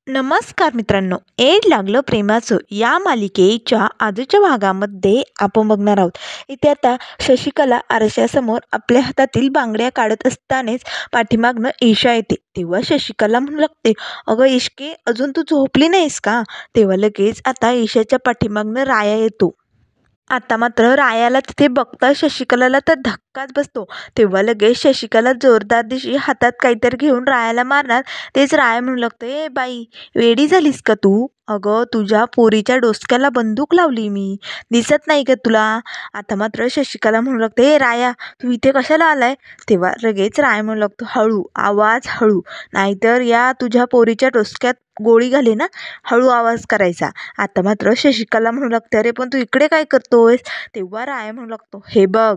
नमस्कार मित्रांनो, एड लागलं प्रेमाचं या मालिकेच्या आजच्या भागामध्ये आपण बघणार आहोत. इथे आता शशिकला आरशासमोर आपल्या हातातील बांगड्या काढत असतानाच पाठीमागनं ईशा येते. तेव्हा शशिकला म्हणू लागते, अगं इश्के, अजून तू झोपली नाहीस का? तेव्हा लगेच आता ईशाच्या पाठीमागनं राया येतो. आता मात्र रायाला तिथे बघता शशिकलाला तर धक्काच बसतो. तेव्हा लगेच शशिकला जोरदार दिशी हातात काहीतरी घेऊन रायाला मारणार. तेच राया म्हणू लागतो, ए बाई, वेडी झालीस का तू? अगं तुझ्या पोरीच्या डोसक्याला बंदूक लावली मी, दिसत नाही का तुला? आता मात्र शशिकला म्हणू लागते, ए राया, तू इथे कशाला आलाय? तेव्हा लगेच राया म्हणू लागतो, हळू आवाज, हळू, नाहीतर या तुझ्या पोरीच्या डोसक्यात गोळी घाले ना. हळू आवाज करायचा. आता मात्र शशिकला म्हणू लागते, अरे पण तू इकडे काय करतोयस? तेव्हा राया म्हणू लागतो, हे बघ,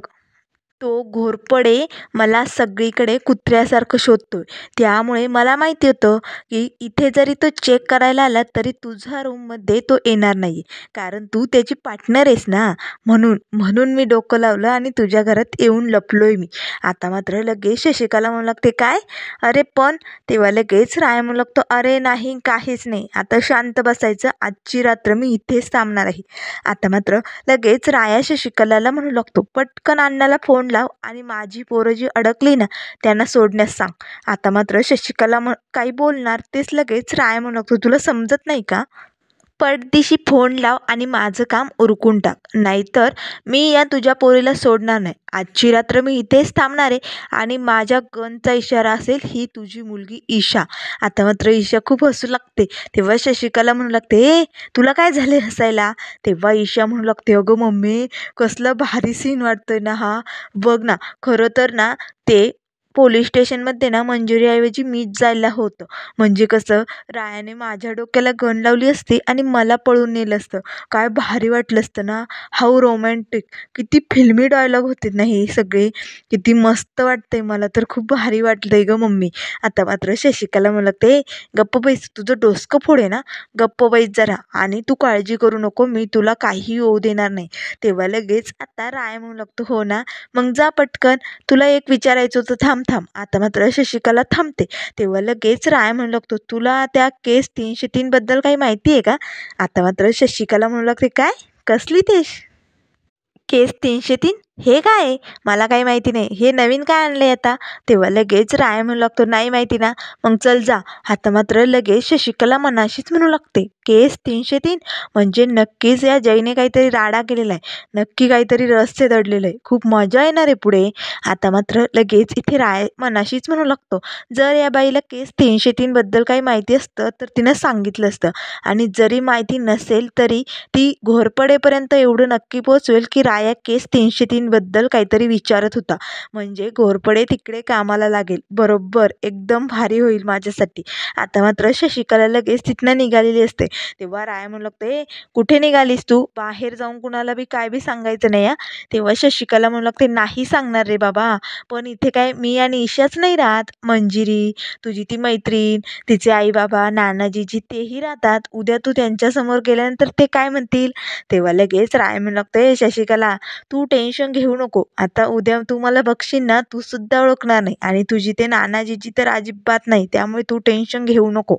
तो घोरपडे मला सगळीकडे कुत्र्यासारखं शोधतोय. त्यामुळे मला माहिती होतं की इथे जरी तो चेक करायला आला तरी तुझ्या रूममध्ये तो येणार नाही, कारण तू त्याची पार्टनर आहेस ना. म्हणून म्हणून मी डोकं लावलं आणि तुझ्या घरात येऊन लपलोय मी. आता मात्र लगेच शशिकला म्हणू लागते, काय? अरे पण. तेव्हा लगेच राया म्हणू लागतो, अरे नाही, काहीच नाही, आता शांत बसायचं, आजची रात्र मी इथेच थांबणार आहे. आता मात्र लगेच राया शशिकलाला म्हणू लागतो, पटकन अण्णाला फोन लाव आणि माझी पोरं जी अडकली ना त्यांना सोडण्यास सांग. आता मात्र शशिकला काही बोलणार तेच लगेच राया म्हणू लागतो, तुला समजत नाही का? पटदिशी फोन लाव आणि माझं काम उरकून टाक, नाहीतर मी या तुझ्या पोरीला सोडणार नाही. आजची रात्र मी इथेच थांबणार आहे आणि माझ्या गनचा इशारा असेल ही तुझी मुलगी ईशा. आता मात्र ईशा खूप हसू लागते. तेव्हा शशिकला म्हणू लागते, ए तुला काय झाले हसायला? तेव्हा ईशा म्हणू लागते, अगं मम्मी, कसलं भारी सीन वाटतोय ना हा. बघ ना, खरं तर ना ते पोलीस स्टेशनमध्ये ना मंजुरीऐवजी मीच जायला होतं. म्हणजे कसं, रायाने माझ्या डोक्याला गन लावली असती आणि मला पळून नेलं असतं. काय भारी वाटलं असतं ना. हाऊ रोमॅन्टिक, किती फिल्मी डायलॉग होते ना हे सगळे. किती मस्त वाटतंय, मला तर खूप भारी वाटलंय गं मम्मी. आता मात्र शशिकला म्हणू लागते, गप्प बैस, तुझं डोसकं फोडे ना, गप्प बैस जरा, आणि तू काळजी करू नको, मी तुला काही होऊ देणार नाही. तेव्हा लगेच आता राय म्हणू लागतो, हो ना, मग जा पटकन, तुला एक विचारायचं होतं, थांब थांब. आता मात्र शशिकला थांबते. तेव्हा लगेच राय म्हणू लागतो, तुला त्या केस 303 बद्दल काही माहिती आहे का? आता मात्र शशिकला म्हणू लागते, काय? कसली केस 303? हे काय आहे? मला काही माहिती नाही, हे नवीन काय आणलंय आता? तेव्हा लगेच राय म्हणू लागतो, नाही माहिती ना, मग चल जा. आता मात्र लगेच शशिकला मनाशीच म्हणू लागते, केस 303 म्हणजे नक्कीच या जयने काहीतरी राडा केलेला आहे, नक्की काहीतरी रहस्य दडलेलं आहे, खूप मजा येणार आहे पुढे. आता मात्र लगेच इथे राय मनाशीच म्हणू लागतो, जर या बाईला केस 303 बद्दल काही माहिती असतं तर तिनं सांगितलं असतं, आणि जरी माहिती नसेल तरी ती घोरपडेपर्यंत एवढं नक्की पोचवेल की राया केस 303 बद्दल काहीतरी विचारत होता, म्हणजे घोरपडे तिकडे कामाला लागेल. बरोबर, एकदम भारी होईल माझ्यासाठी. आता मात्र शशिकला लगेच तिथनं निघालेली असते. तेव्हा राया म्हणू लागते, कुठे निघालीस तू? बाहेर जाऊन कुणाला बी काय बी सांगायचं नाही. तेव्हा शशिकला म्हणू लागते, नाही सांगणार रे बाबा, पण इथे काय मी आणि ईशाच नाही राहत, मंजिरी, तुझी ती मैत्रीण, तिचे आई बाबा, नानाजीजी तेही राहतात. उद्या तू त्यांच्यासमोर गेल्यानंतर ते काय म्हणतील? तेव्हा लगेच राय म्हणू लागते, शशिकला, तू टेन्शन घेऊ नको, आता उद्या तू मला बघशील ना, तू सुद्धा ओळखणार नाही, आणि तुझी ते नानाजीजी तर अजिबात नाही, त्यामुळे तू टेन्शन घेऊ नको.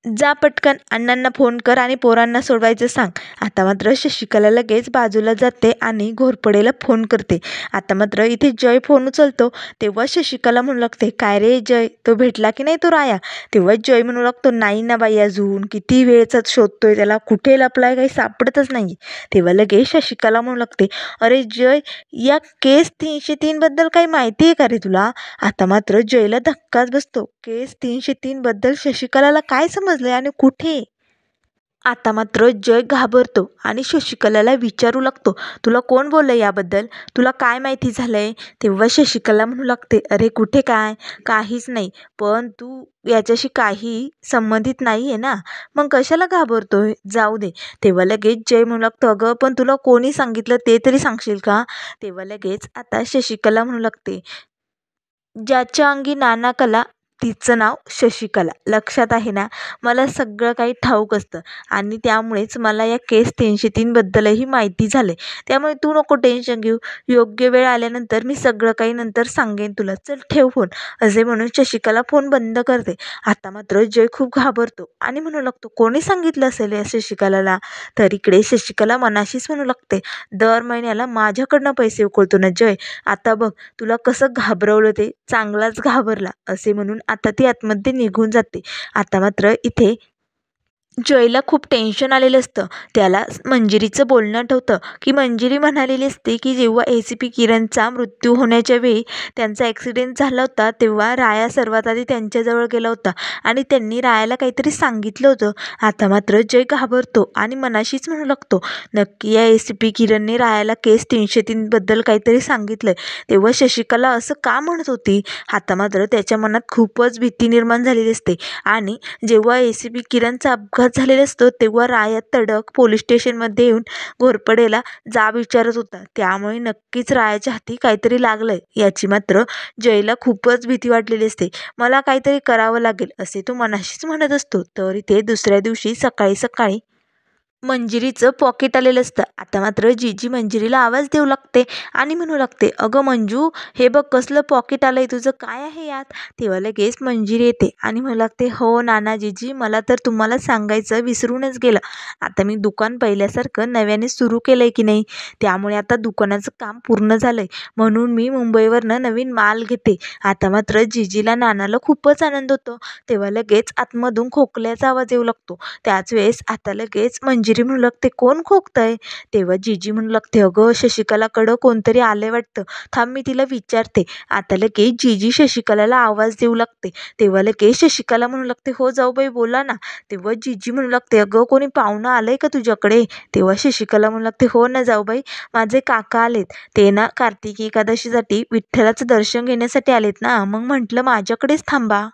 जा पटकन अण्णांना फोन कर आणि पोरांना सोडवायचं सांग. आता मात्र शशिकला लगेच बाजूला जाते आणि घोरपडेला फोन करते. आता मात्र इथे जय फोन उचलतो. तेव्हा शशिकला म्हणू लागते, काय रे जय, तो भेटला की नाही तो राया? तेव्हा जय म्हणू लागतो, नाही ना बाई, अजून किती वेळचाच शोधतोय त्याला, कुठे लपलाय काही सापडतच नाही. तेव्हा लगेच शशिकला म्हणू लागते, अरे जय, या केस 303 बद्दल काही माहिती आहे का रे तुला? आता मात्र जयला धक्काच बसतो. केस 303 बद्दल शशिकलाला काय समजलंय आणि कुठे? आता मात्र जय घाबरतो आणि शशिकलाला विचारू लागतो, तुला कोण बोललं याबद्दल? तुला काय माहिती झालंय? तेव्हा शशिकला म्हणू लागते, अरे कुठे काय, काहीच नाही, पण तू याच्याशी काही संबंधित नाही आहे ना, मग कशाला घाबरतोय, जाऊ दे. तेव्हा लगेच जय म्हणू लागतो, अगं पण तुला कोणी सांगितलं ते तरी सांगशील का? तेव्हा लगेच आता शशिकला म्हणू लागते, ज्याच्या अंगी नाना कला तिचं नाव शशिकला. लक्षात आहे ना? मला सगळं काही ठाऊक असतं आणि त्यामुळेच मला या केस 303 बद्दलही माहिती झाले. त्यामुळे तू नको टेन्शन घेऊ. योग्य वेळ आल्यानंतर मी सगळं काही नंतर सांगेन तुला. चल ठेव फोन, असे म्हणून शशिकला फोन बंद करते. आता मात्र जय खूप घाबरतो आणि म्हणू लागतो, कोणी सांगितलं असेल या शशिकलाला? तर इकडे शशिकला मनाशीच म्हणू लागते, दर महिन्याला माझ्याकडनं पैसे उकळतो ना जय. आता बघ तुला कसं घाबरवलं ते. चांगलाच घाबरला, असे म्हणून आता ती आतमध्ये निघून जाते. आता मात्र इथे जयला खूप टेन्शन आलेलं असतं. त्याला मंजिरीचं बोलणं आठवतं, की मंजिरी म्हणालेली असते, की जेव्हा ACP किरणचा मृत्यू होण्याच्या वेळी त्यांचा ॲक्सिडेंट झाला होता, तेव्हा राया सर्वात आधी त्यांच्याजवळ गेला होता आणि त्यांनी रायाला काहीतरी सांगितलं होतं. आता मात्र जय घाबरतो आणि मनाशीच म्हणू लागतो, नक्की या ACP किरणने रायाला केस 303 बद्दल काहीतरी सांगितलं. तेव्हा शशिकला असं का म्हणत होती? आता मात्र त्याच्या मनात खूपच भीती निर्माण झालेली असते आणि जेव्हा ACP किरणचा अपघात झालेला असतो तेव्हा राया तडक पोलीस स्टेशनमध्ये येऊन घोरपडेला जाब विचारत होता. त्यामुळे नक्कीच रायाच्या हाती काहीतरी लागलंय याची मात्र जयला खूपच भीती वाटलेली असते. मला काहीतरी करावं लागेल, असे तो मनाशीच म्हणत असतो. तर इथे दुसऱ्या दिवशी सकाळी सकाळी मंजिरीचं पॉकेट आलेलं असतं. आता मात्र जीजी मंजिरीला आवाज देऊ लागते आणि म्हणू लागते, अगं मंजू, हे बघ कसलं पॉकेट आलंय तुझं, काय आहे यात? तेव्हा लगेच मंजिरी येते आणि म्हणू लागते, हो नाना जीजी, मला तर तुम्हाला सांगायचं विसरूनच गेलं. आता मी दुकान पहिल्यासारखं नव्याने सुरू केलंय की नाही, त्यामुळे आता दुकानाचं काम पूर्ण झालंय, म्हणून मी मुंबईवरनं नवीन माल घेते. आता मात्र जीजीला नानाला खूपच आनंद होतो. तेव्हा लगेच आतमधून खोकल्याचा आवाज येऊ लागतो. त्याच वेळेस आता लगेच मंजिरी म्हणू लागते, कोण खोकतंय? तेव्हा जीजी म्हणू लागते, अगं शशिकलाकडं कोणतरी आलंय वाटतं, थांब मी तिला विचारते. आता लगेच जीजी शशिकलाला आवाज देऊ लागते. तेव्हा लगेच शशिकला म्हणू लागते, हो जाऊबाई बोला ना. तेव्हा जीजी म्हणू लागते, अगं कोणी पाहुणं आलंय का तुझ्याकडे? तेव्हा शशिकला म्हणू लागते, हो ना जाऊबाई, माझे काका आलेत. ते ना कार्तिकी एकादशीसाठी विठ्ठलाचं दर्शन घेण्यासाठी आलेत ना, मग म्हटलं माझ्याकडेच थांबा,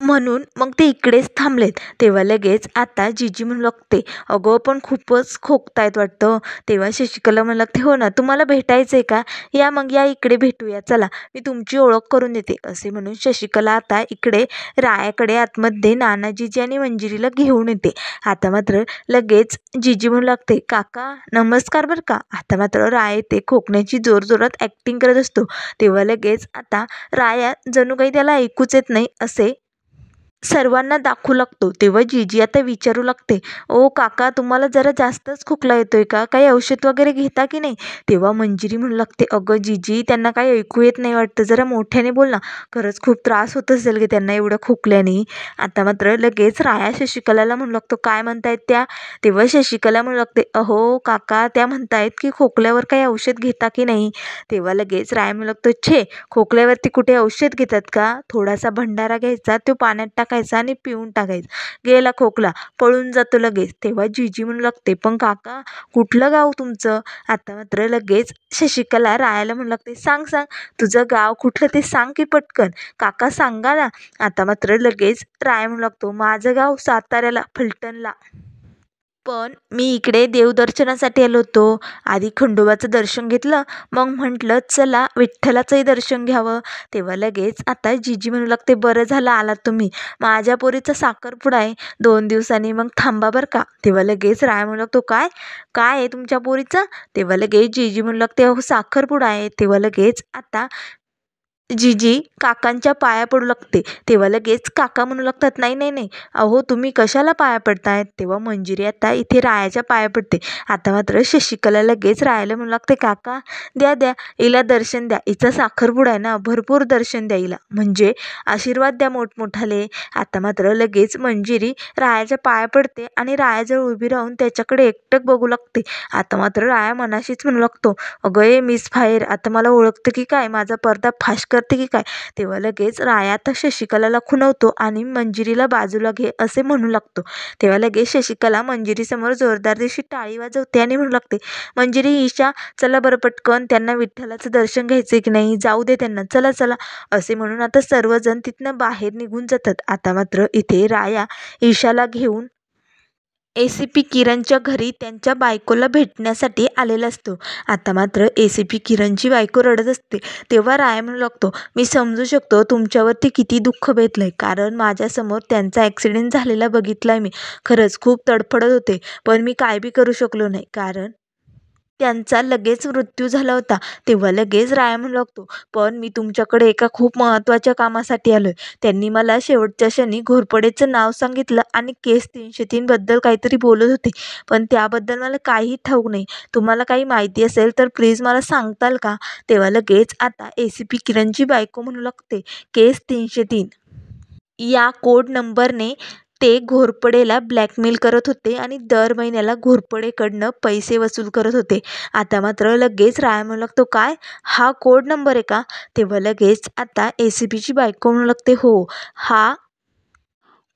म्हणून मग ते इकडेच थांबलेत. तेव्हा लगेच आता जीजी म्हणू लागते, अगं पण खूपच खोकतायत वाटतं. तेव्हा शशिकला म्हणू लागते, हो ना, तुम्हाला भेटायचं आहे का? या मग, या इकडे भेटूया, चला मी तुमची ओळख करून देते, असे म्हणून शशिकला आता इकडे रायाकडे आतमध्ये नाना जीजी आणि मंजिरीला घेऊन येते. आता मात्र लगेच जीजी म्हणू लागते, काका नमस्कार बरं का. आता मात्र राया ते खोकण्याची जोरजोरात ॲक्टिंग करत असतो. तेव्हा लगेच आता राया जणू काही त्याला ऐकूच येत नाही असे सर्वांना दाखवू लागतो. तेव्हा जीजी आता विचारू लागते, ओ काका, तुम्हाला जरा जास्तच खोकला येतोय का? काही औषध वगैरे घेता की नाही? तेव्हा मंजिरी म्हणू लागते, अगं जीजी, त्यांना काही ऐकू येत नाही वाटतं, जरा मोठ्याने बोल ना, खरंच खूप त्रास होत असेल की त्यांना एवढं खोकल्याने. आता मात्र लगेच राया शशिकलाला म्हणू लागतो, काय म्हणतायत त्या? तेव्हा शशिकला म्हणू लागते, अहो काका, त्या म्हणतायत की खोकल्यावर काही औषध घेता की नाही? तेव्हा लगेच राया म्हणू लागतो, छे, खोकल्यावरती कुठे औषध घेतात का? थोडासा भंडारा घ्यायचा, तो पाण्यात टाकायचा आणि पिऊन टाकायचं, गेला खोकला, पळून जातो लगेच. तेव्हा जीजी म्हणू लागते, पण काका, कुठलं गाव तुमचं? आता मात्र लगेच शशिकला रायाला म्हणू लागते, सांग सांग, तुझं गाव कुठलं ते सांग की पटकन, काका सांगा ना. आता मात्र लगेच राया म्हणू लागतो, माझं गाव साताऱ्याला, फलटणला, पण मी इकडे देवदर्शनासाठी आलो होतो. आधी खंडोबाचं दर्शन घेतलं, मग म्हटलं चला विठ्ठलाचंही दर्शन घ्यावं. तेव्हा लगेच आता जीजी म्हणू लागते, बरं झालं आलात तुम्ही, माझ्या पोरीचा साखरपुडा आहे 2 दिवसांनी, मग थांबा बरं का. तेव्हा लगेच राया म्हणू लागतो, काय काय आहे तुमच्या पोरीचा? तेव्हा लगेच जीजी म्हणू लागते, अहो साखरपुडा आहे. तेव्हा लगेच आता जीजी काकांच्या पाया पडू लागते. तेव्हा लगेच काका म्हणू लागतात, नाही नाही नाही, अहो तुम्ही कशाला पाया पडतायत? तेव्हा मंजिरी आता इथे रायाच्या पाया पडते. आता मात्र शशिकला लगेच रायाला म्हणू लागते, काका द्या द्या, हिला दर्शन द्या, हिचा साखरपुडा आहे ना, भरपूर दर्शन द्या हिला, म्हणजे आशीर्वाद द्या मोठमोठाले. आता मात्र लगेच मंजिरी रायाच्या पाया पडते आणि रायाजवळ उभी राहून त्याच्याकडे एकटक बघू लागते. आता मात्र राया मनाशीच म्हणू लागतो, अगं ए मिस फायर, आता मला ओळखतं की काय, माझा पडदा फाश करते की काय? तेव्हा लगेच राया आता शशिकलाला खुणवतो आणि मंजिरीला बाजूला घे असे म्हणू लागतो. तेव्हा लगेच शशिकला मंजिरीसमोर जोरदार दिवशी टाळी वाजवते आणि म्हणू लागते, मंजिरी, ईशा, चला बरं पटकन, त्यांना विठ्ठलाचं दर्शन घ्यायचं की नाही, जाऊ दे त्यांना, चला चला, असे म्हणून आता सर्वजण तिथनं बाहेर निघून जातात. आता मात्र इथे राया ईशाला घेऊन ACP किरणच्या घरी त्यांच्या बायकोला भेटण्यासाठी आलेला असतो. आता मात्र ACP किरणची बायको रडत असते. तेव्हा राया म्हणू लागतो, मी समजू शकतो तुमच्यावरती किती दुःख बेतलंय, कारण माझ्यासमोर त्यांचा ॲक्सिडेंट झालेला बघितलाय मी. खरंच खूप तडफडत होते, पण मी काय बी करू शकलो नाही, कारण त्यांचा लगेच मृत्यू झाला होता. तेव्हा लगेच राया म्हणू लागतो, पण मी तुमच्याकडे एका खूप महत्त्वाच्या कामासाठी आलोय. त्यांनी मला शेवटच्या क्षणी घोरपडेचं नाव सांगितलं आणि केस 303 बद्दल काहीतरी बोलत होते, पण त्याबद्दल मला काही ठाऊक नाही. तुम्हाला काही माहिती असेल तर प्लीज मला सांगताल का? तेव्हा लगेच आता ACP किरणची बायको म्हणू लागते, केस 303 या कोड नंबरने ते घोरपडेला ब्लॅकमेल करत होते आणि दर महिन्याला घोरपडेकडनं पैसे वसूल करत होते. आता मात्र लगेच राया म्हणू लागतो, काय हा कोड नंबर आहे का? तेव्हा लगेच आता ACPची बायको म्हणू लागते, हो, हा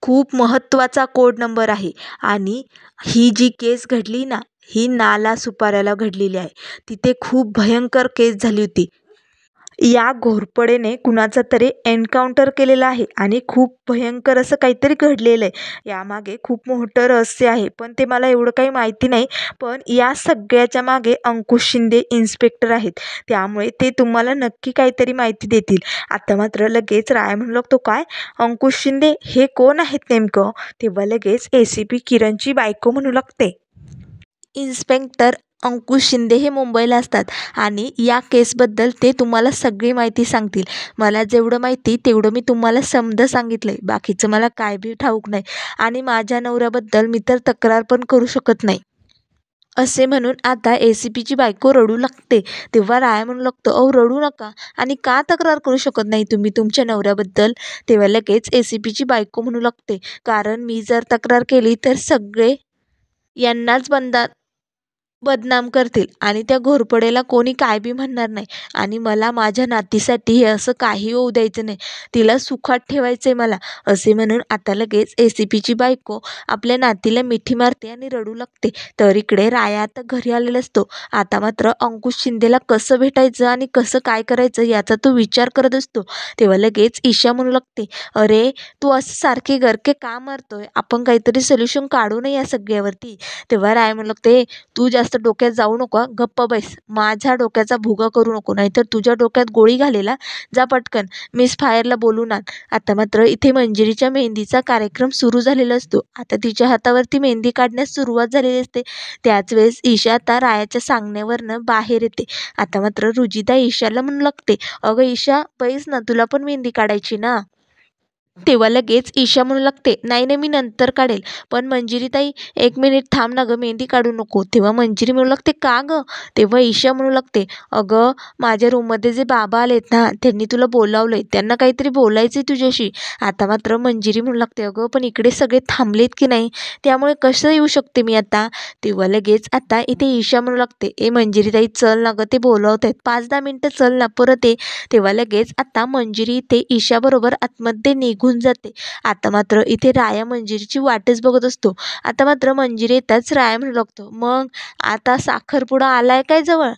खूप महत्त्वाचा कोड नंबर आहे आणि ही जी केस घडली ना, ही नाला सुपाऱ्याला घडलेली आहे. तिथे खूप भयंकर केस झाली होती. या घोरपडेने कुणाचा तरी एन्काउंटर केलेला आहे आणि खूप भयंकर असं काहीतरी घडलेलं आहे. यामागे खूप मोठं रहस्य आहे, पण ते मला एवढं काही माहिती नाही. पण या सगळ्याच्या मागे अंकुश शिंदे इन्स्पेक्टर आहेत, त्यामुळे ते तुम्हाला नक्की काहीतरी माहिती देतील. आता मात्र लगेच राया म्हणू लागतो, काय अंकुश शिंदे हे कोण आहेत नेमकं? तेव्हा लगेच ACP किरणची बायको म्हणू लागते, इन्स्पेक्टर अंकुश शिंदे हे मुंबईला असतात आणि या केसबद्दल ते तुम्हाला सगळी माहिती सांगतील. मला जेवढं माहिती तेवढं मी तुम्हाला समजा सांगितलं आहे. बाकीचं मला काय बी ठाऊक नाही आणि माझ्या नवऱ्याबद्दल मी तर तक्रार पण करू शकत नाही. असे म्हणून आता ACPची बायको रडू लागते. तेव्हा राया म्हणू लागतो, अहो रडू नका, आणि का तक्रार करू शकत नाही तुम्ही तुमच्या नवऱ्याबद्दल? तेव्हा लगेच ACPची बायको म्हणू लागते, कारण मी जर तक्रार केली तर सगळे यांनाच बदनाम करतील आणि त्या घोरपडेला कोणी काय बी म्हणणार नाही आणि मला माझ्या नातीसाठी हे असं काही होऊ द्यायचं नाही. तिला सुखात ठेवायचं आहे मला. असे म्हणून आता लगेच ACPची बायको आपल्या नातीला मिठी मारते आणि रडू लागते. तर इकडे राया आता घरी आलेला असतो. आता मात्र अंकुश शिंदेला कसं भेटायचं आणि कसं काय करायचं याचा तो विचार करत असतो. तेव्हा लगेच ईशा म्हणू लागते, अरे तू असं सारखे गरके का मारतोय? आपण काहीतरी सोल्युशन काढू नये या सगळ्यावरती. तेव्हा राया म्हणू लागते, तू जास्त डोक्यात जाऊ नको, गप्प बैस. माझ्या डोक्याचा भुगा करू नको, नाहीतर तुझ्या डोक्यात गोळी घालेला. जा पटकन मिस फायरला बोलून आण. आता मात्र इथे मंजिरीच्या मेहंदीचा कार्यक्रम सुरू झालेला असतो. आता तिच्या हातावरती मेहंदी काढण्यास सुरुवात झालेली असते. त्याच वेळेस ईशा आता रायाच्या सांगण्यावरनं बाहेर येते. आता मात्र रुजिता ईशाला म्हणू लागते, अगं ईशा बैस ना, तुला पण मेहंदी काढायची ना? तेव्हा लगेच ईशा म्हणू लागते, नाही नाही, मी नंतर काढेल. पण मंजिरीताई, एक मिनिट थांब ना गं, मेहंदी काढू नको. तेव्हा मंजिरी म्हणू लागते, का गं? तेव्हा ईशा म्हणू लागते, अगं माझ्या रूममध्ये जे बाबा आलेत ना, त्यांनी तुला बोलावलंय, त्यांना काहीतरी बोलायचं आहे तुझ्याशी. आता मात्र मंजिरी म्हणू लागते, अगं पण इकडे सगळे थांबलेत की नाही, त्यामुळे कसं येऊ शकते मी आता? तेव्हा लगेच आता इथे ईशा म्हणू लागते, ए मंजिरीताई चल ना गं, ते बोलावत आहेत, 5-10 मिनटं चल ना, परत ये. तेव्हा लगेच आता मंजिरी इथे ईशाबरोबर आतमध्ये निघून जाते. आता मात्र इथे राया मंजिरीची वाटच बघत असतो. आता मात्र मंजिरी येताच राया म्हणू लागतो, मग आता साखरपुडा आलाय काय जवळ?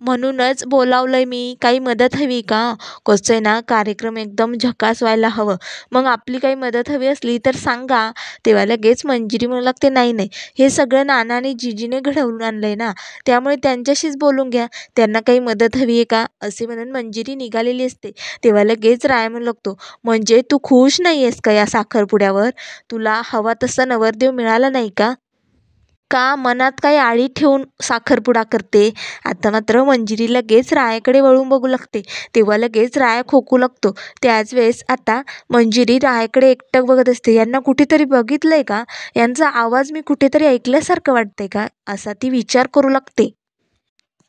म्हणूनच बोलावलंय मी. काही मदत हवी का? कसं आहे ना, कार्यक्रम एकदम झकास व्हायला हवं. मग आपली काही मदत हवी असली तर सांगा. तेव्हा लगेच मंजिरी म्हणू लागते, नाही नाही, हे सगळं नाना आणि जीजीने घडवून आणलंय ना, त्यामुळे त्यांच्याशीच बोलून घ्या. त्यांना काही मदत हवी आहे का? असे म्हणून मंजिरी निघालेली असते. तेव्हा लगेच राया म्हणू लागतो, म्हणजे तू खुश नाही आहेस का या साखरपुड्यावर? तुला हवा तसा नवरदेव मिळाला नाही का? का मनात काही आळी ठेवून साखरपुडा करते? आता मात्र मंजिरी लगेच रायाकडे वळून बघू लागते. तेव्हा लगेच राया खोकू लागतो. त्याच वेळेस आता मंजिरी रायाकडे एकटक बघत असते. यांना कुठेतरी बघितलंय का? यांचा आवाज मी कुठेतरी ऐकल्यासारखं वाटतंय का? असा ती विचार करू लागते.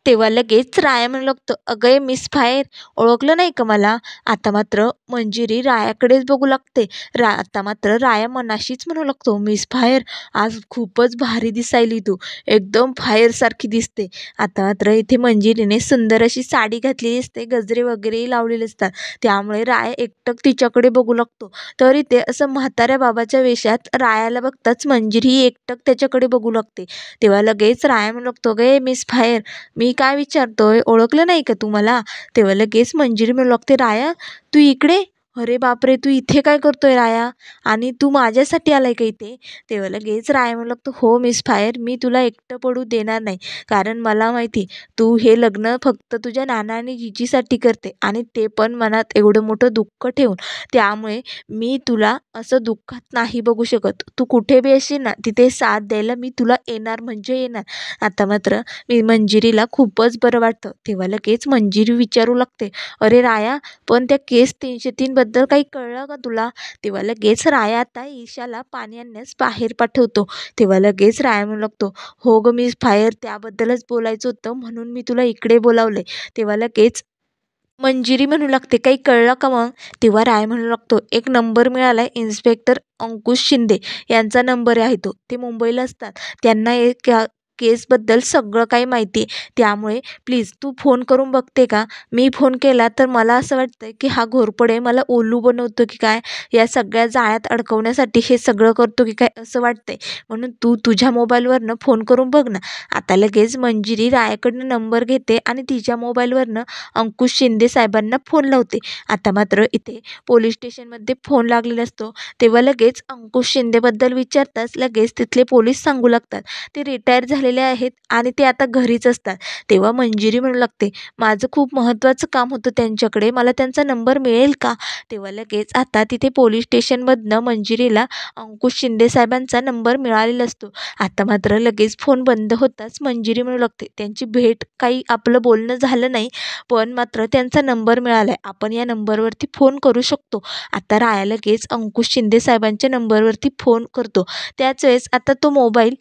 तेव्हा लगेच राया म्हणू लागतो, अगं ये मिस फायर, ओळखलं नाही का मला? आता मात्र मंजिरी रायाकडेच बघू लागते. आता मात्र राया मनाशीच म्हणू लागतो, मिस फायर, आज खूपच भारी दिसायली तू, एकदम फायरसारखी दिसते. आता मात्र इथे मंजिरीने सुंदर अशी साडी घातलेली असते, गजरे वगैरेही लावलेले असतात, त्यामुळे राया एकटक तिच्याकडे बघू लागतो. तर इथे असं म्हाताऱ्या बाबाच्या वेशात रायाला बघताच मंजिरी एकटक त्याच्याकडे बघू लागते. तेव्हा लगेच राया म्हणू लागतो, गे मिस फायर, मी काय विचारतोय, ओळखलं नाही का तू मला? तेव्हा लगेच मंजिरी म्हणू लागते, राया तू इकडे? "अरे बापरे! तू इथे काय करतोय राया? आणि तू माझ्यासाठी आलाय का इथे?" तेव्हा लगेच राया म्हणू लागतो, "हो मिस फायर, मी तुला एकटं पडू देणार नाही. कारण मला माहिती तू हे लग्न फक्त तुझ्या नाना आणि जिजीसाठी करते आणि ते पण मनात एवढं मोठं दुःख ठेवून. त्यामुळे मी तुला असं दुःखात नाही बघू शकत. तू कुठे बी असशील ना, तिथे साथ द्यायला मी तुला येणार म्हणजे येणार." आता मात्र मी मंजिरीला खूपच बरं वाटतं. तेव्हा लगेच मंजिरी विचारू लागते, "अरे राया, पण त्या केस 303 बद्दल काही कळलं का तुला?" तेव्हा लगेच राया आता ईशाला पाणी आणण्यास बाहेर पाठवतो. तेव्हा लगेच राया म्हणू लागतो, "हो गं मिस फायर, त्याबद्दलच बोलायचं होतं म्हणून मी तुला इकडे बोलावलंय." तेव्हा लगेच मंजिरी म्हणू लागते, "काही कळलं का मग?" तेव्हा राया म्हणू लागतो, "एक नंबर मिळालाय इन्स्पेक्टर अंकुश शिंदे यांचा नंबर आहे तो. ते मुंबईला असतात. त्यांना एक केसबद्दल सगळं काही माहिती आहे. त्यामुळे प्लीज तू फोन करून बघते का?" मी फोन केला तर मला असं वाटतंय की हा घोरपडे मला उल्लू बनवतो की काय, या सगळ्या जाळ्यात अडकवण्यासाठी हे सगळं करतो की काय असं वाटतंय. म्हणून तू तुझ्या मोबाईलवरनं फोन करून बघ ना. आता लगेच मंजिरी रायाकडनं नंबर घेते आणि तिच्या मोबाईलवरनं अंकुश शिंदे साहेबांना फोन लावते. आता मात्र इथे पोलीस स्टेशनमध्ये फोन लागलेला असतो. तेव्हा लगेच अंकुश शिंदेबद्दल विचारताच लगेच तिथले पोलीस सांगू लागतात, ते रिटायर झालेले आहेत आणि ते आता घरीच असतात. तेव्हा मंजिरी म्हणू लागते, "माझं खूप महत्त्वाचं काम होतं त्यांच्याकडे, मला त्यांचा नंबर मिळेल का?" तेव्हा लगेच आता तिथे पोलीस स्टेशनमधनं मंजिरीला अंकुश शिंदे साहेबांचा नंबर मिळालेला असतो. आता मात्र लगेच फोन बंद होताच मंजिरी म्हणू लागते, "त्यांची भेट काही आपलं बोलणं झालं नाही, पण मात्र त्यांचा नंबर मिळाला आहे. आपण या नंबरवरती फोन करू शकतो." आता राया लगेच अंकुश शिंदे साहेबांच्या नंबरवरती फोन करतो. त्याच वेळेस आता तो मोबाईल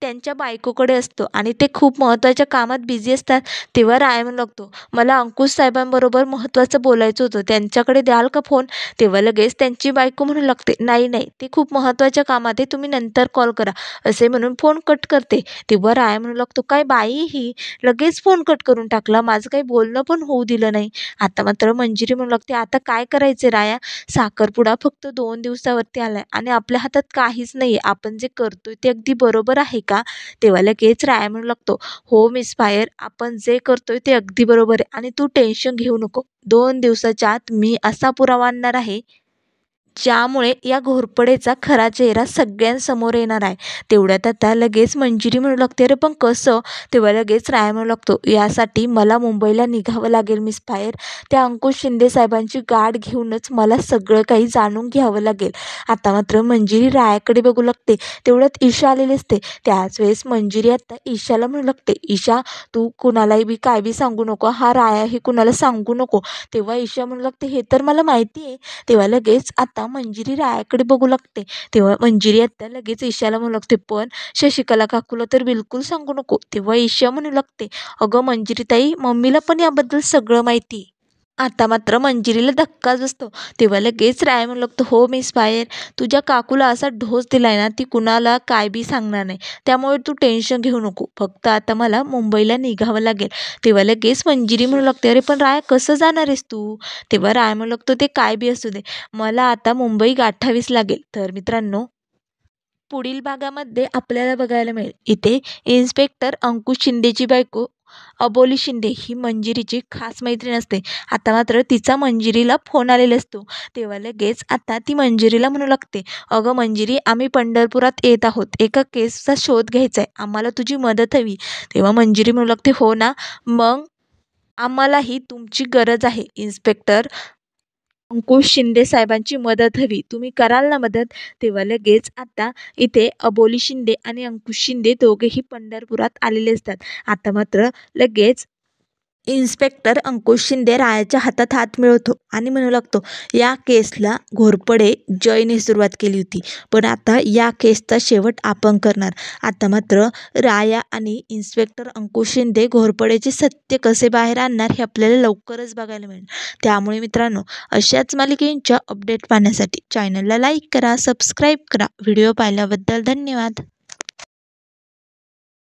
त्यांच्या बायकोकडे असतो आणि ते खूप महत्त्वाच्या कामात बिझी असतात. तेव्हा राया म्हणू लागतो, "मला अंकुश साहेबांबरोबर महत्त्वाचं बोलायचं होतं, त्यांच्याकडे द्याल का फोन?" तेव्हा लगेच त्यांची बायको म्हणू लागते, "नाही नाही, ते खूप महत्त्वाच्या कामात आहे, तुम्ही नंतर कॉल करा." असे म्हणून फोन कट करते. तेव्हा राया म्हणू लागतो, "काय बाई ही, लगेच फोन कट करून टाकला, माझं काही बोलणं पण होऊ दिलं नाही." आता मात्र मंजिरी म्हणू लागते, "आता काय करायचं राया? साखरपुडा फक्त 2 दिवसावरती आलाय आणि आपल्या हातात काहीच नाही आहे. आपण जे करतोय ते अगदी बरोबर आहे का?" तेव्हा लगेच राया म्हणू लागतो, "हो मिस फायर, आपण जे करतोय ते अगदी बरोबर आहे आणि तू टेन्शन घेऊ नको. 2 दिवसाच्या आत मी असा पुरावा आणणार आहे ज्यामुळे या घोरपडेचा खरा चेहरा सगळ्यांसमोर येणार आहे." तेवढ्यात आता लगेच मंजिरी म्हणू लागते, "अरे पण कसं?" तेव्हा लगेच राया म्हणू लागतो, "यासाठी मला मुंबईला निघावं लागेल मिस फायर. त्या अंकुश शिंदे साहेबांची गाठ घेऊनच मला सगळं काही जाणून घ्यावं लागेल." आता मात्र मंजिरी रायाकडे बघू लागते. तेवढ्यात ईशा आलेली असते. त्याच वेळेस मंजिरी आता ईशाला म्हणू लागते, "ईशा, तू कुणालाही बी काय बी सांगू नको. हा राया हे कुणाला सांगू नको." तेव्हा ईशा म्हणू लागते, "हे तर मला माहिती आहे." तेव्हा लगेच आता मंजिरी रायाकडे बघू लागते. तेव्हा मंजिरी आता लगेच ईशाला म्हणू लागते, "पण शशिकला काकूला तर बिलकुल सांगू नको." तेव्हा ईशा म्हणू लागते, "अगं मंजिरी ताई, मम्मीला पण याबद्दल सगळं माहिती आहे." आता मात्र मंजिरीला धक्काच बसतो. तेव्हा लगेच राया म्हणू लागतो, "हो मिस फायर, तुझ्या काकूला असा ढोस दिलाय ना, ती कुणाला काय बी सांगणार नाही. त्यामुळे तू टेन्शन घेऊ नको. फक्त आता मला मुंबईला निघावं लागेल." तेव्हा लगेच मंजिरी म्हणू लागते, "अरे पण राया, कसं जाणार आहेस तू?" तेव्हा राया म्हणू लागतो, "ते काय बी असू दे, मला आता मुंबई गाठावीच लागेल." तर मित्रांनो, पुढील भागामध्ये आपल्याला बघायला मिळेल, इथे इन्स्पेक्टर अंकुश शिंदेची बायको अबोली शिंदे ही मंजिरीची खास मैत्रीण असते. आता मात्र तिचा मंजिरीला फोन आलेला असतो. तेव्हा लगेच आता ती मंजिरीला म्हणू लागते, "अगं मंजिरी, आम्ही पंढरपुरात येत आहोत. एका केसचा शोध घ्यायचा आहे. आम्हाला तुझी मदत हवी." तेव्हा मंजिरी म्हणू लागते, "हो ना, मग आम्हालाही तुमची गरज आहे. इन्स्पेक्टर अंकुश शिंदे साहेबांची मदत हवी. तुम्ही कराल ना मदत?" तेव्हा लगेच आता इथे अबोली शिंदे आणि अंकुश शिंदे दोघेही पंढरपुरात आलेले असतात. आता मात्र लगेच इन्स्पेक्टर अंकुश शिंदे रायाच्या हातात हात मिळवतो आणि म्हणू लागतो, "या केसला घोरपडे जयने सुरुवात केली होती, पण आता या केसचा शेवट आपण करणार." आता मात्र राया आणि इन्स्पेक्टर अंकुश शिंदे घोरपडेचे सत्य कसे बाहेर आणणार हे आपल्याला लवकरच बघायला मिळेल. त्यामुळे मित्रांनो, अशाच मालिकेंच्या अपडेट पाहण्यासाठी चॅनलला लाईक करा, सबस्क्राईब करा. व्हिडिओ पाहिल्याबद्दल धन्यवाद.